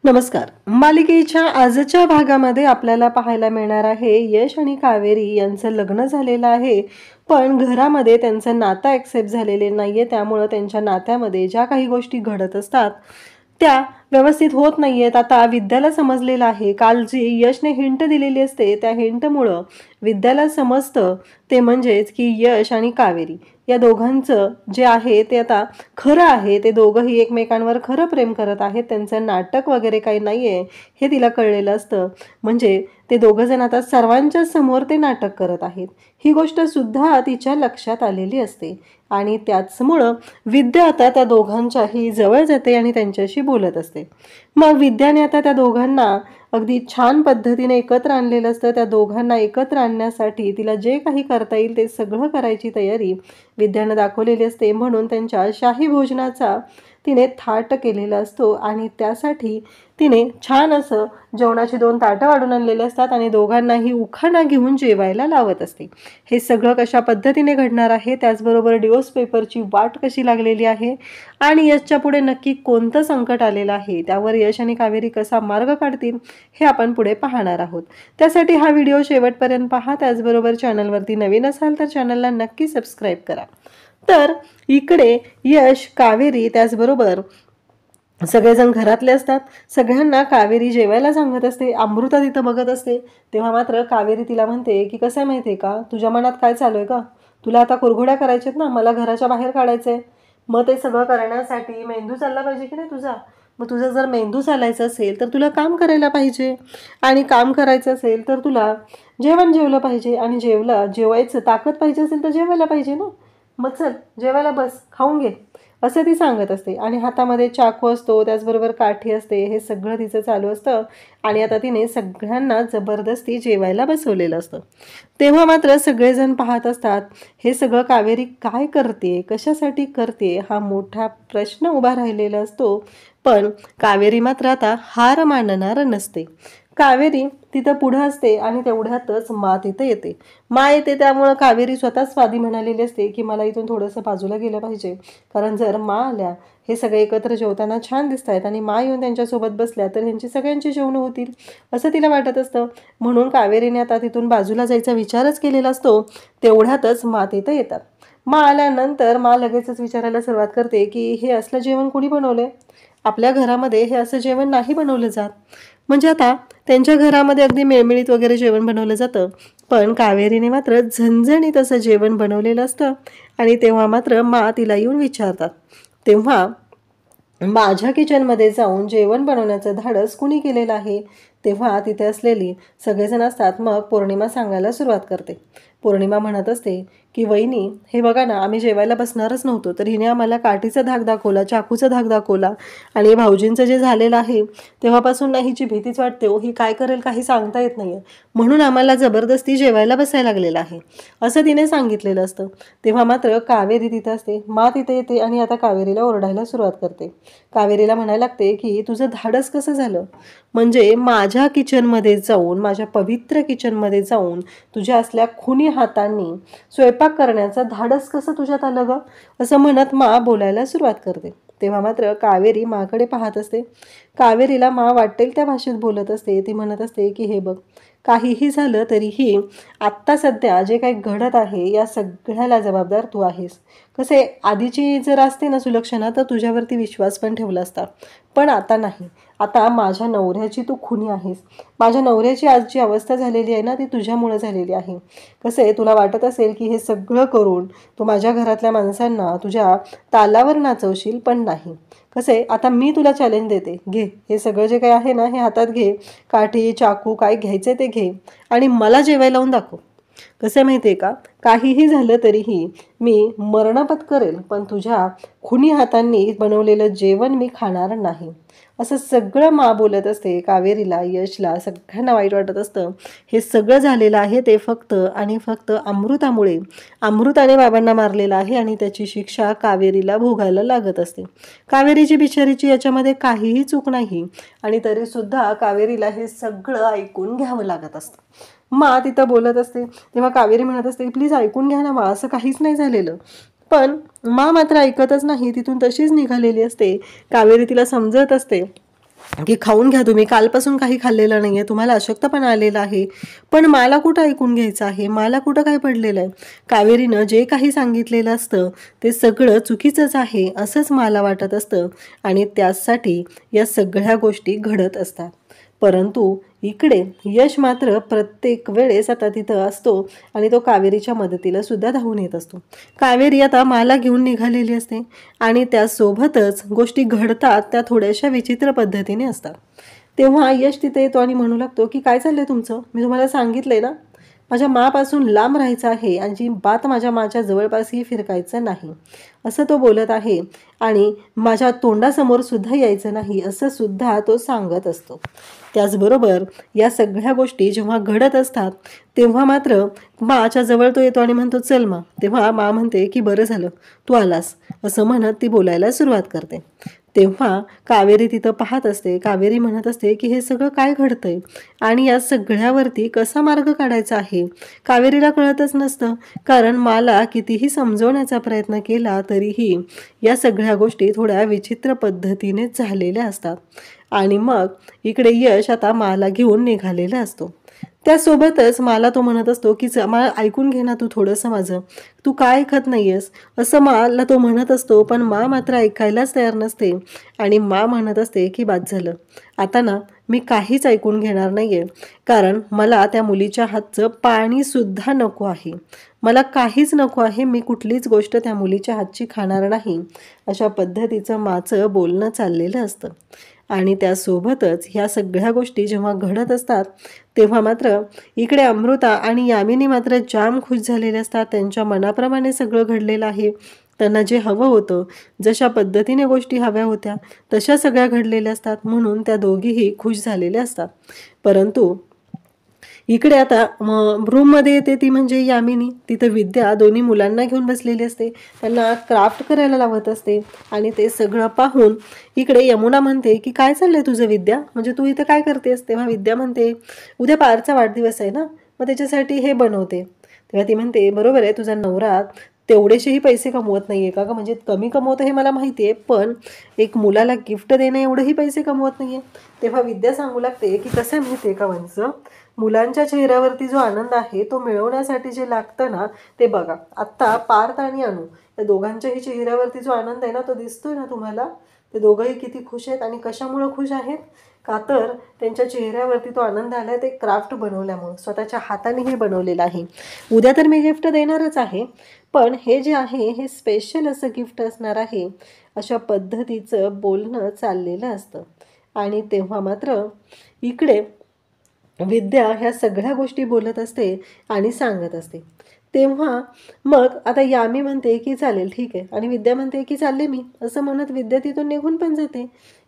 नमस्कार. मालिकेच्या आजच्या भागामध्ये आपल्याला पाहायला मिळणार आहे यश आणि कावेरी यांचं लग्न झालेलं आहे, पण घरामध्ये त्यांचं नातं ॲक्सेप्ट झालेले नाहीये. त्यामुळे त्यांच्या नात्यामध्ये ज्या काही गोष्टी घडत असतात त्या व्यवस्थित होत नाहीयेत. आता विद्याला समजलेलं आहे, काल जी यशने हिंट दिलेली असते त्या हिंटमुळं विद्याला समजतं ते म्हणजेच की यश आणि कावेरी या दोघांचं जे आहे ते आता खरं आहे. ते दोघंही एकमेकांवर खरं प्रेम करत आहेत. त्यांचं नाटक वगैरे काही नाहीये हे तिला कळलेलं असतं. म्हणजे ते दोघं जण आता सर्वांच्या समोर ते नाटक करत आहेत ही गोष्ट सुद्धा तिच्या लक्षात आलेली असते. आणि त्याचमुळं विद्या आता त्या दोघांच्याही जवळ जाते आणि त्यांच्याशी बोलत असते. मग विद्याने आता त्या दोघांना अगदी छान पद्धतीने एकत्र आणलेलं असतं. त्या दोघांना एकत्र आणण्यासाठी तिला जे काही करता येईल ते सगळं करायची तयारी विद्याने दाखवलेली असते. म्हणून त्यांच्या शाही भोजनाचा तिने थाट केलेला असतो आणि त्यासाठी तिने छान असं जेवणाची 2 ताटं वाढून आणलेले असतात आणि दोघांनाही उखाणा घेऊन जेवायला लावत असते. हे सगळं कशा पद्धतीने घडणार आहे, त्याचबरोबर डिवोर्स पेपरची वाट कशी लागलेली आहे आणि यशच्या पुढे नक्की कोणतं संकट आलेलं आहे, त्यावर यश आणि कावेरी कसा मार्ग काढतील हे आपण पुढे पाहणार आहोत. त्यासाठी हा व्हिडिओ शेवटपर्यंत पहा. त्याचबरोबर चॅनलवरती नवीन असाल तर चॅनलला नक्की सबस्क्राईब करा. तर इकडे यश, कावेरी त्याचबरोबर सगळेजण घरातले असतात. सगळ्यांना कावेरी जेवायला सांगत असते. अमृता तिथं बघत असते. तेव्हा मात्र कावेरी तिला म्हणते की कसं आहे माहिती आहे का, तुझ्या मनात काय चालू आहे का, तुला आता कुरघोड्या करायच्यात ना, मला घराच्या बाहेर काढायचंय. मग ते सगळं करण्यासाठी मेंदू चालला पाहिजे की नाही तुझा. मग तुझा जर मेंदू चालायचा असेल तर तुला काम करायला पाहिजे आणि काम करायचं असेल तर तुला जेवलं पाहिजे आणि जेवायचं ताकद पाहिजे असेल तर जेवायला पाहिजे ना. मग चल जेवायला बस, खाऊन घे, असं ती सांगत असते. आणि हातामध्ये चाकू असतो, त्याचबरोबर काठी असते. हे सगळं तिचं चालू असतं आणि आता तिने सगळ्यांना जबरदस्ती जेवायला बसवलेलं असतं. तेव्हा मात्र सगळेजण पाहत असतात हे सगळं कावेरी काय करते, कशासाठी करते, हा मोठा प्रश्न उभा राहिलेला असतो. पण कावेरी मात्र आता हार मानणार नसते. कावेरी तिथं पुढं असते आणि तेवढ्यातच मा तिथं येते. मा येते त्यामुळं कावेरी स्वतःच स्वादी म्हणालेली असते की मला इथून थोडंसं बाजूला गेलं पाहिजे, कारण जर मा आल्या, हे सगळे एकत्र जेवताना छान दिसत आहेत आणि मा येऊन त्यांच्यासोबत बसल्या तर ह्यांची सगळ्यांची जेवणं होतील असं तिला वाटत असतं. म्हणून कावेरीने आता तिथून बाजूला जायचा विचारच केलेला असतो. तेवढ्यातच मा तिथं येतात. मा आल्यानंतर मा लगेचच विचारायला सुरुवात करते की हे असलं जेवण कोणी बनवलंय, आपल्या घरामध्ये हे असं जेवण नाही बनवलं जात. म्हणजे आता त्यांच्या घरामध्ये अगदी मेळमेळीत वगैरे जेवण बनवलं जातं, पण कावेरीने मात्र झणझणीत असं जेवण बनवलेलं असतं. आणि तेव्हा मात्र मा तिला येऊन विचारतात. तेव्हा माझ्या किचनमध्ये जाऊन जेवण बनवण्याचं धाडस कुणी केलेलं आहे. तेव्हा तिथे असलेली सगळेजण असतात. मग पौर्णिमा सांगायला सुरुवात करते. पौर्णिमा म्हणत असते की वहिनी, हे बघा ना, आम्ही जेवायला बसणारच नव्हतो तर हिने आम्हाला काठीचा धाक दाखवला, चाकूचा धाक दाखवला आणि भाऊजींचं जे झालेलं आहे तेव्हापासून ना हिची भीतीच वाटते हो, ही काय करेल काही सांगता येत नाहीये, म्हणून आम्हाला जबरदस्ती जेवायला बसायला लागलेलं आहे असं तिने सांगितलेलं असतं. तेव्हा मात्र कावेरी तिथे असते. मा तिथे येते आणि आता कावेरीला ओरडायला सुरुवात करते. कावेरीला म्हणायला लागते की तुझं धाडस कसं झालं, म्हणजे माझ्या किचनमध्ये जाऊन, माझ्या पवित्र किचनमध्ये जाऊन तुझ्या असल्या खुनी हातांनी स्वयंपाक करण्याचं धाडस कसं तुझ्यात आलं ग, असं म्हणत मा बोलायला सुरुवात करते. तेव्हा मात्र कावेरी माकडे पाहत असते. कावेरीला मा वाटेल त्या भाषेत बोलत असते. ती म्हणत असते की हे बघ, काहीही झालं तरीही आत्ता सध्या जे काही घडत आहे या सगळ्याला जबाबदार तू आहेस. कसे आधीची जर असते ना सुलक्षणा तर तुझ्यावरती विश्वास पण ठेवला असता, पण आता नाही. आता माझ्या नवऱ्याची तू खुनी आहेस. माझ्या नवऱ्याची आज जी अवस्था झालेली आहे ना ती तुझ्यामुळे झालेली आहे. कसे तुला वाटत असेल की हे सगळं करून तू माझ्या घरातल्या माणसांना तुझ्या तालावर नाचवशील, पण नाही. कसे आता मी तुला चॅलेंज देते, घे हे सगळं जे काही आहे ना हे हातात घे, काठी चाकू काय घ्यायचे ते घे आणि मला जेवायला लावून दाखव. कसं माहिती आहे का, काहीही झालं तरीही मी मरण पत्करेल, पण तुझ्या खुनी हातांनी बनवलेलं जेवण मी खाणार नाही, असं सगळं मा बोलत असते. कावेरीला, यशला, सगळ्यांना वाईट वाटत असतं. हे सगळं झालेलं आहे ते फक्त आणि फक्त अमृतामुळे. अमृताने बाबांना मारलेलं आहे आणि त्याची शिक्षा कावेरीला भोगायला लागत असते. कावेरीची बिचारीची याच्यामध्ये काहीही चूक नाही आणि तरी सुद्धा कावेरीला हे सगळं ऐकून घ्यावं लागत असतं. मा तिथं बोलत असते. तेव्हा कावेरी म्हणत असते प्लीज ऐकून घ्या ना मा, असं काहीच नाही झालेलं. पण मा मात्र ऐकतच नाही. तिथून तशीच निघालेली असते. कावेरी तिला समजत असते की खाऊन घ्या, तुम्ही कालपासून काही खाल्लेलं नाहीये, तुम्हाला अशक्तपणा आलेला आहे. पण मला कुठं ऐकून घ्यायचं आहे, मला कुठं काय पडलेलं आहे. कावेरीनं जे काही सांगितलेलं असतं ते सगळं चुकीचंच आहे असंच मला वाटत असतं आणि त्यासाठी या सगळ्या गोष्टी घडत असतात. परंतु इकडे यश मात्र प्रत्येक वेळेस आता तिथं असतो आणि तो कावेरीच्या मदतीला सुद्धा धावून येत असतो. कावेरी आता माला घेऊन निघालेली असते आणि त्यासोबतच गोष्टी घडतात त्या थोड्याशा विचित्र पद्धतीने असतात. तेव्हा यश तिथे येतो आणि म्हणू लागतो की काय चाललंय तुमचं, मी तुम्हाला सांगितलंय ना माझ्या मापासून लांब राहायचं आहे, अजिबात माझ्या माच्या जवळपासही फिरकायचं नाही असं तो बोलत आहे आणि माझ्या तोंडासमोर सुद्धा यायचं नाही असं सुद्धा तो सांगत असतो. त्याचबरोबर या सगळ्या गोष्टी जेव्हा घडत असतात तेव्हा मात्र माच्या जवळ तो येतो आणि म्हणतो चल मा. तेव्हा मा म्हणते की बरं झालं तू आलास असं म्हणत ती बोलायला सुरुवात करते. तेव्हा कावेरी तिथं पाहत असते. कावेरी म्हणत असते की हे सगळं काय घडतंय आणि या सगळ्यावरती कसा मार्ग काढायचा आहे. कावेरीला कळतच नसतं, कारण मला कितीही समजवण्याचा प्रयत्न केला तरीही या सगळ्या गोष्टी थोड्या विचित्र पद्धतीने झालेल्या असतात. आणि मग इकडे यश आता माला घेऊन निघालेला असतो. त्यासोबतच मला तो म्हणत असतो की मला ऐकून घे ना तू थोडंसं माझं, तू काय ऐकत नाहीयेस असं मला तो म्हणत असतो. पण मा मात्र ऐकायलाच तयार नसते आणि मा म्हणत असते की बाद झालं, आता ना मी काहीच ऐकून घेणार नाहीये, कारण मला त्या मुलीच्या हातचं पाणीसुद्धा नको आहे, मला काहीच नको आहे, मी कुठलीच गोष्ट त्या मुलीच्या हातची खाणार नाही अशा पद्धतीचं माचं बोलणं चाललेलं असतं. आणि त्यासोबतच ह्या सगळ्या गोष्टी जेव्हा घडत असतात तेव्हा मात्र इकडे अमृता आणि यामिनी मात्र जाम खुश झालेले असतात. त्यांच्या मनाप्रमाणे सगळं घडलेलं आहे. त्यांना जे हवं होतं, जशा पद्धतीने गोष्टी हव्या होत्या तशा सगळ्या घडलेल्या असतात, म्हणून त्या दोघीही खुश झालेल्या असतात. परंतु इकडे आता रूममध्ये येते ती म्हणजे यामिनी. तिथं विद्या दोन्ही मुलांना घेऊन बसलेली असते, त्यांना क्राफ्ट करायला लावत असते आणि ते सगळं पाहून इकडे यमुना म्हणते की काय चाललंय तुझं विद्या, म्हणजे तू इथं काय करतेस. तेव्हा विद्या म्हणते उद्या पारचा वाढदिवस आहे ना, मग त्याच्यासाठी हे बनवते. तेव्हा ती म्हणते बरोबर आहे, तुझा नवरा तेवढेसेही पैसे कमवत नाहीये का, म्हणजे कमी कमवतं हे मला माहिती आहे, पण एक मुलाला गिफ्ट देणं एवढंही पैसे कमवत नाहीये. तेव्हा विद्या सांगू लागते की कसं माहिती आहे का वंच, मुलांच्या चेहऱ्यावरती जो आनंद आहे तो मिळवण्यासाठी जे लागतं ना ते बघा, आत्ता पार्थ आणि अनु या दोघांच्याही चेहऱ्यावरती जो आनंद आहे ना तो दिसतोय ना तुम्हाला. ते दोघंही किती खुश आहेत आणि कशामुळे खुश आहेत का, तर त्यांच्या चेहऱ्यावरती तो आनंद आलाय ते क्राफ्ट बनवल्यामुळे, स्वतःच्या हाताने हे बनवलेलं आहे. उद्या तर मी गिफ्ट देणारच आहे, पण हे जे आहे हे स्पेशल असं गिफ्ट असणार आहे अशा पद्धतीचं बोलणं चाललेलं असतं. आणि तेव्हा मात्र इकडे विद्या ह्या सगळ्या गोष्टी बोलत असते आणि सांगत असते. तेव्हा मग आता यामी म्हणते की चालेल ठीक आहे आणि विद्या म्हणते की चालले मी असं म्हणत विद्या तिथून निघून पण जाते.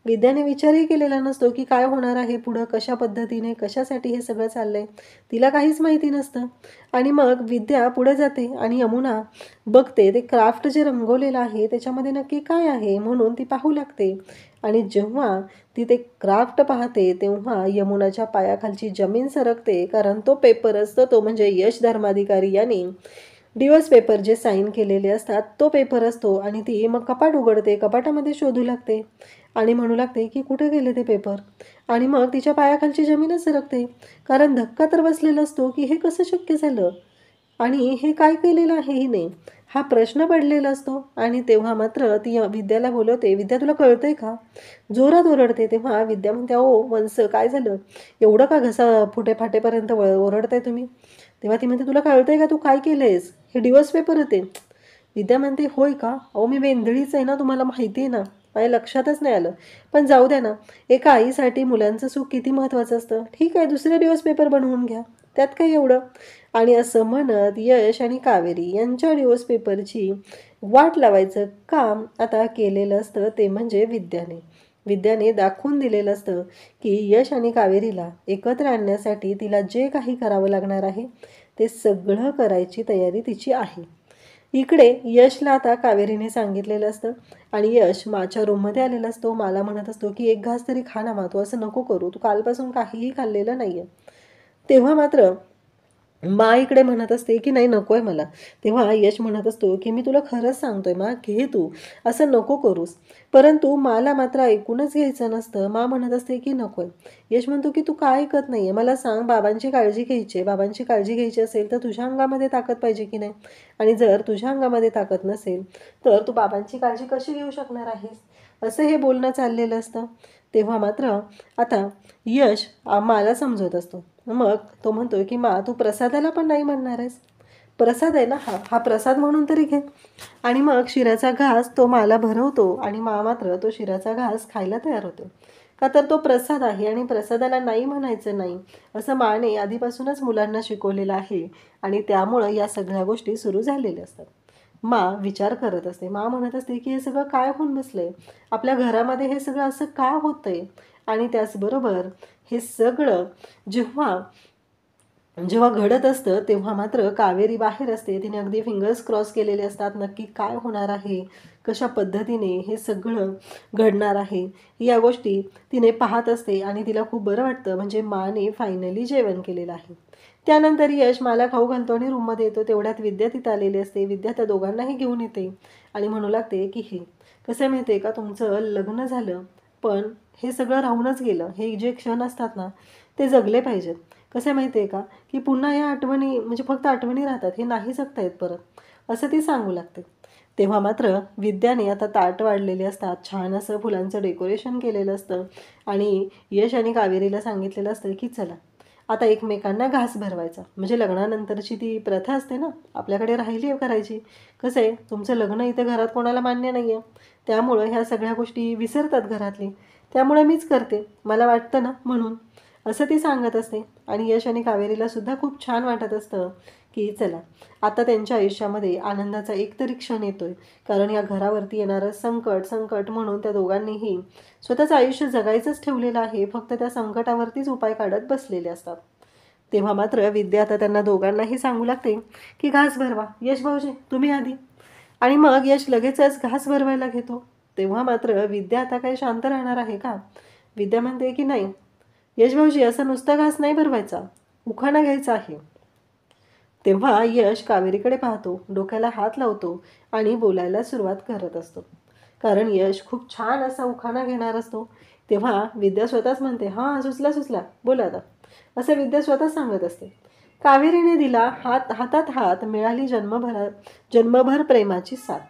विद्याने विचारही केलेला नसतो की काय होणार आहे पुढं, कशा पद्धतीने कशासाठी हे सगळं चाललंय, तिला काहीच माहिती नसतं. आणि मग विद्या पुढे जाते आणि यमुना बघते ते क्राफ्ट जे रंगवलेलं आहे त्याच्यामध्ये नक्की काय आहे म्हणून ती पाहू लागते. आणि जेव्हा ती ते क्राफ्ट पाहते तेव्हा यमुनाच्या पायाखालची जमीन सरकते, कारण तो पेपर असतो तो म्हणजे यश धर्माधिकारी यांनी डिवोर्स पेपर जे साईन केलेले असतात तो पेपर असतो. आणि ती मग कपाट उघडते, कपाटामध्ये शोधू लागते आणि म्हणू लागते की कुठे गेले ते पेपर. आणि मग तिच्या पायाखालची जमीनच सरकते, कारण धक्का तर बसलेला असतो की हे कसं शक्य झालं आणि हे काय केलेलं आहे हिने, हा प्रश्न पडलेला असतो. आणि तेव्हा मात्र ती विद्याला बोलवते, विद्या तुला कळतंय का, जोरात ओरडते. तेव्हा विद्या म्हणते ओ वंस काय झालं, एवढं का घसा फुटे फाटेपर्यंत ओरडताय तुम्ही. तेव्हा ती म्हणते तुला कळतंय का तू काय केलंयस, हे डिवोर्स पेपर होते. विद्या म्हणते होय का, अहो मी वेंधळीच आहे ना, तुम्हाला माहिती आहे ना, माझ्या लक्षातच नाही आलं. पण जाऊ द्या ना, एका आईसाठी मुलांचं सुख किती महत्त्वाचं असतं. ठीक आहे दुसरे डिवोर्स पेपर बनवून घ्या, त्यात काय एवढं. आणि असं म्हणत यश आणि कावेरी यांच्या डिवोर्स पेपरची वाट लावायचं काम आता केलेलं असतं ते म्हणजे विद्याने दाखवून दिलेलं असतं की यश आणि कावेरीला एकत्र आणण्यासाठी तिला जे काही करावं लागणार आहे ते सगळं करायची तयारी तिची आहे. इकडे यशला आता कावेरीने सांगितलेलं असतं आणि यश माच्या रूममध्ये आलेला असतो. मला म्हणत असतो की एक घास तरी खा ना मा, तू असं नको करू, तू कालपासून काहीही खाल्लेलं नाहीये. तेव्हा मात्र मा इकडे म्हणत असते की नाही नको आहे मला. तेव्हा यश म्हणत असतो की मी तुला खरंच सांगतोय मा, घे तू, असं नको करूस. परंतु माला मात्र ऐकूनच घ्यायचं नसतं. मा म्हणत असते की नको आहे. यश म्हणतो की तू का ऐकत नाही आहे, मला सांग, बाबांची काळजी घ्यायची आहे. बाबांची काळजी घ्यायची असेल तर तुझ्या अंगामध्ये ताकद पाहिजे की नाही, आणि जर तुझ्या अंगामध्ये ताकद नसेल तर तू बाबांची काळजी कशी घेऊ शकणार आहेस, असं हे बोलणं चाललेलं असतं. तेव्हा मात्र आता यश माला समजवत असतो. मग तो म्हणतोय की मा, तू प्रसादाला पण नाही म्हणणार आहेस? प्रसाद आहे ना हा, हा प्रसाद म्हणून तरी घे. आणि मग शिऱ्याचा घास तो माला भरवतो आणि मा मात्र तो शिऱ्याचा घास खायला तयार होतो. का तर तो प्रसाद आहे आणि प्रसादाला नाही म्हणायचं नाही, असं माने आधीपासूनच मुलांना शिकवलेलं आहे. आणि त्यामुळं या सगळ्या गोष्टी सुरू झालेल्या असतात. मा विचार करत असते. मा म्हणत असते की हे सगळं काय होऊन बसलंय, आपल्या घरामध्ये हे सगळं असं का होतंय. आणि त्याचबरोबर हे सगळं जेव्हा जेव्हा घडत असतं तेव्हा मात्र कावेरी बाहेर असते. तिने अगदी फिंगर्स क्रॉस केलेले असतात. नक्की काय होणार आहे, कशा पद्धतीने हे सगळं घडणार आहे, या गोष्टी तिने पाहत असते. आणि तिला खूप बरं वाटतं, म्हणजे माने फायनली जेवण केलेलं आहे. त्यानंतर यश माला खाऊ घालतो आणि रूममध्ये येतो. तेवढ्यात विद्या तिथं आलेली असते. विद्या त्या दोघांनाही घेऊन येते आणि म्हणू लागते की हे कसं आहे माहिती आहे का, तुमचं लग्न झालं पण हे सगळं राहूनच गेलं. हे जे क्षण असतात ना ते जगले पाहिजेत. कसं आहे माहिती आहे का, की पुन्हा या आठवणी म्हणजे फक्त आठवणी राहतात, हे नाही जगता येत परत, असं ती सांगू लागते. तेव्हा मात्र विद्याने आता ताट वाढलेले असतात, छान असं फुलांचं डेकोरेशन केलेलं असतं. आणि यश आणि कावेरीला सांगितलेलं असतं की चला आता एकमेकांना घास भरवायचा. म्हणजे लग्नानंतरची ती प्रथा असते ना आपल्याकडे, राहिली आहे करायची. कसं आहे, तुमचं लग्न इथे घरात कोणाला मान्य नाही आहे, त्यामुळं ह्या सगळ्या गोष्टी विसरतात घरातली. त्यामुळं मीच करते, मला वाटतं ना म्हणून, असं ती सांगत असते. आणि यश आणि कावेरीला सुद्धा खूप छान वाटत असतं की चला आता त्यांच्या आयुष्यामध्ये आनंदाचा एकतरी क्षण येतोय. कारण या घरावरती येणारं संकट संकट म्हणून त्या दोघांनीही स्वतःचं आयुष्य जगायचंच ठेवलेलं आहे, फक्त त्या संकटावरतीच उपाय काढत बसलेले असतात. तेव्हा मात्र विद्या आता त्यांना दोघांनाही सांगू लागते की घास भरवा, यश भाऊजी तुम्ही आधी. आणि मग यश लगेचच घास भरवायला घेतो. तेव्हा मात्र विद्या आता काही शांत राहणार आहे का. विद्या म्हणते की नाही यश भाऊजी, असं नुसता घास नाही भरवायचा, उखाणा घ्यायचा आहे. तेव्हा यश कावेरीकडे पाहतो, डोक्याला हात लावतो आणि बोलायला सुरुवात करत असतो. कारण यश खूप छान असा उखाणा घेणार असतो. तेव्हा विद्या स्वतःच म्हणते, हां सुचला सुचला, बोला आता, असं विद्या स्वतः सांगत असते. कावेरीने दिला हातात हात, मिळाली जन्मभर प्रेमाची साथ.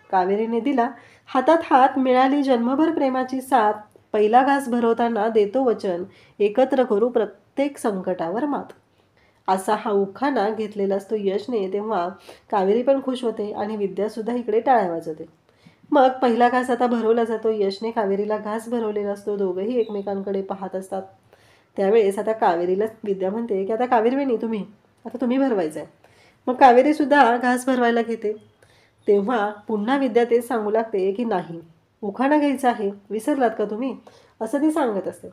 कावेरीने दिला हातात हात, मिळाली जन्मभर प्रेमाची साथ. पहिला घास भरवताना देतो वचन, एकत्र करू प्रत्येक संकटावर मात. असा हा उखाणा घेतलेला असतो यशने. तेव्हा कावेरी पण खुश होते आणि विद्यासुद्धा इकडे टाळ्या वाजवते. मग पहिला घास आता भरवला जातो. यशने कावेरीला घास भरवलेला असतो. दोघंही एकमेकांकडे पाहत असतात. त्यावेळेस आता कावेरीला विद्या म्हणते की आता कावेरी वहिनी आता तुम्ही भरवायचं आहे. मग कावेरीसुद्धा घास भरवायला घेते. तेव्हा पुन्हा विद्या तेच सांगू लागते की नाही, उखाणा घ्यायचा आहे, विसरलात का तुम्ही, असं ती सांगत असते.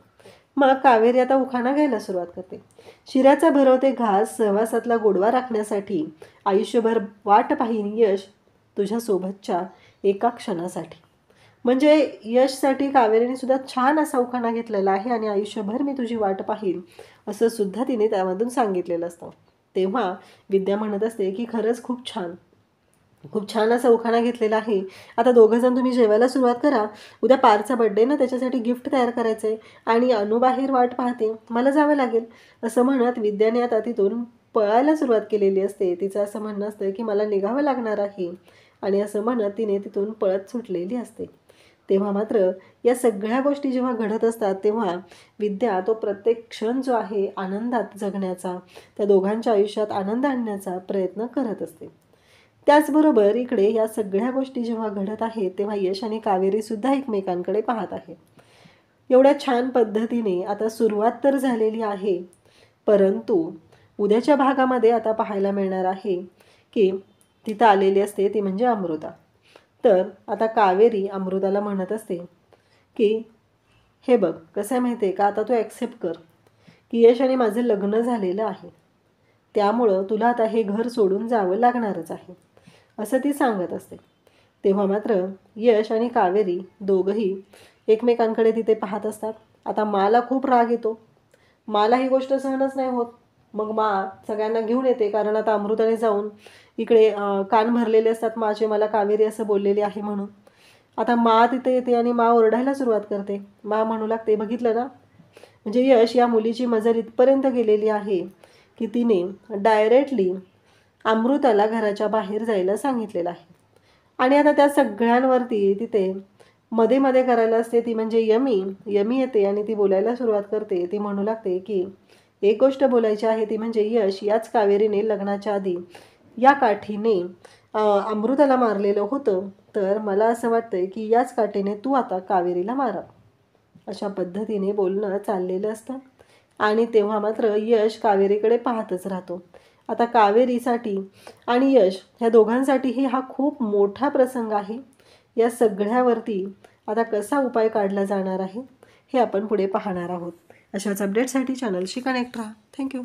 मग कावेरी आता उखाणा घ्यायला सुरुवात करते. शिऱ्याचा भरवते घास, सहवासातला गोडवा राखण्यासाठी, आयुष्यभर वाट पाहीन यश तुझ्या सोबतच्या एका क्षणासाठी. म्हणजे यशसाठी कावेरीने सुद्धा छान असा उखाणा घेतलेला आहे आणि आयुष्यभर मी तुझी वाट पाहीन, असं सुद्धा तिने त्यामधून सांगितलेलं असतं. तेव्हा विद्या म्हणत असते की खरंच खूप छान, खूप छान असा उखाणा घेतलेला आहे. आता दोघंजण तुम्ही जेवायला सुरुवात करा. उद्या पारचा बड्डे ना, त्याच्यासाठी गिफ्ट तयार करायचं आहे आणि अनु बाहेर वाट पाहते, मला जावं लागेल, असं म्हणत विद्याने आता तिथून पळायला सुरुवात केलेली असते. तिचं असं म्हणणं असतं की मला निघावं लागणार आहे आणि असं म्हणत तिने तिथून पळत सुटलेली असते. तेव्हा मात्र या सगळ्या गोष्टी जेव्हा घडत असतात तेव्हा विद्या तो प्रत्येक क्षण जो आहे आनंदात जगण्याचा, त्या दोघांच्या आयुष्यात आनंद आणण्याचा प्रयत्न करत असते. त्याचबरोबर इकडे या सगळ्या गोष्टी जेव्हा घडत आहेत तेव्हा यश आणि कावेरीसुद्धा एकमेकांकडे पाहत आहेत. एवढ्या छान पद्धतीने आता सुरुवात तर झालेली आहे, परंतु उद्याच्या भागामध्ये आता पाहायला मिळणार आहे की तिथं आलेली असते ती म्हणजे अमृता. तर आता कावेरी अमृताला म्हणत असते की हे बघ कसं आहे माहिती आहे का, आता तू ॲक्सेप्ट कर की यश आणि माझं लग्न झालेलं आहे, त्यामुळं तुला आता हे घर सोडून जावं लागणारच आहे, असं ती सांगत असते. तेव्हा मात्र यश आणि कावेरी दोघंही एकमेकांकडे तिथे पाहत असतात. आता मला खूप राग येतो, मला ही गोष्ट सहनच नाही होत. मग सगळ्यांना घेऊन येते, कारण आता अमृताने जाऊन इकडे कान भरलेले असतात माचे, मला कावेरी असं बोललेली आहे म्हणून. आता तिथे येते आणि ओरडायला सुरुवात करते. म्हणू लागते, बघितलं ना, म्हणजे यश या मुलीची मजल इथपर्यंत गेलेली आहे की तिने डायरेक्टली अमृताला घराच्या बाहेर जायला सांगितलेलं आहे. आणि आता त्या सगळ्यांवरती तिथे मध्ये मध्ये करायला असते ती म्हणजे यमी येते आणि ती बोलायला सुरुवात करते. ती म्हणू लागते की एक गोष्ट बोलायची आहे, ती म्हणजे यश याच कावेरीने लग्नाच्या आधी या काठीने अमृताला मारलेलं होतं, तर मला असं वाटतंय की याच काठीने तू आता कावेरीला मारा. अशा पद्धतीने बोलणं चाललेलं असतं. आणि तेव्हा मात्र यश कावेरीकडे पाहतच राहतो. आता कावेरीसाठी आणि यश ह्या दोघांसाठीही हा खूप मोठा प्रसंग आहे. या सगळ्यावरती आता कसा उपाय काढला जाणार आहे हे आपण पुढे पाहणार आहोत. अशाच अपडेटसाठी चॅनलशी कनेक्ट राहा. थँक्यू.